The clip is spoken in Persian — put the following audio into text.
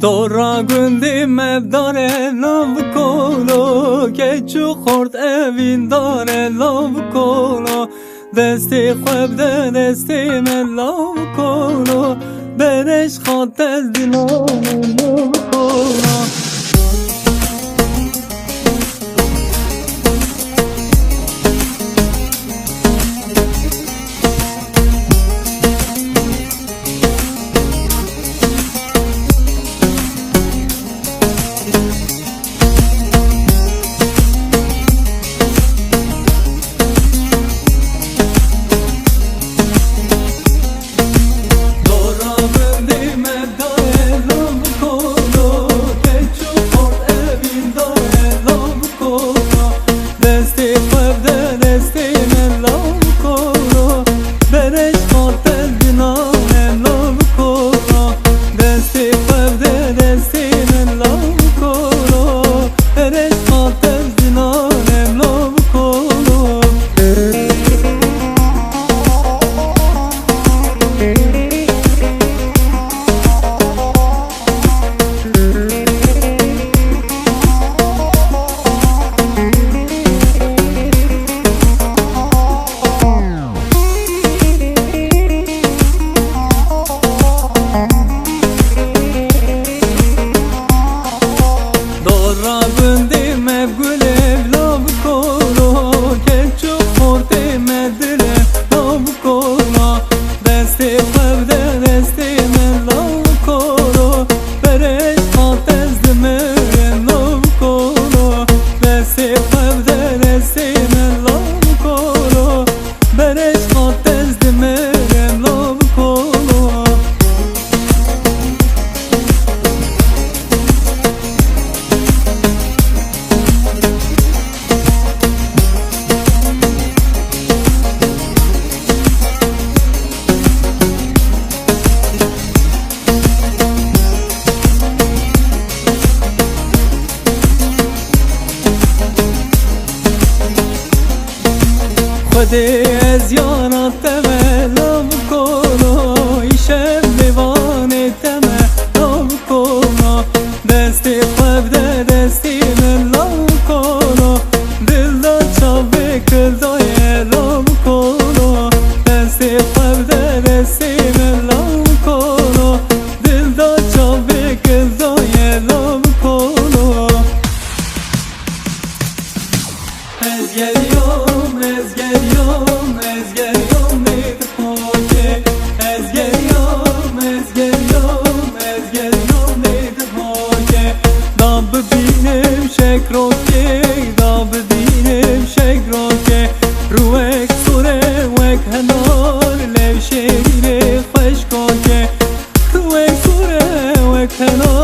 دورا گندی مداره لام کولو که چو خورد اوین داره لام کولو دستی خوب ده دستی من لام کولو برش خاط از دلام لام کولو خودی از یارات تمه لام کولو ایشم دیوانه تمه لام کولو دستی خوب ده دستی من لام کولو دل دا چاوه کل دای لام کولو دستی خوب ده دستی من لام کولو دل دا چاوه کل دای لام کولو از geliyorum, ez geliyorum, ez geliyorum neydi hoca ez geliyorum, ez geliyorum, ez geliyorum neydi hoca Dabı benim şekroke, dabı benim şekroke Ruek sure, vek henar, levşehire hoş koke Ruek sure, vek henar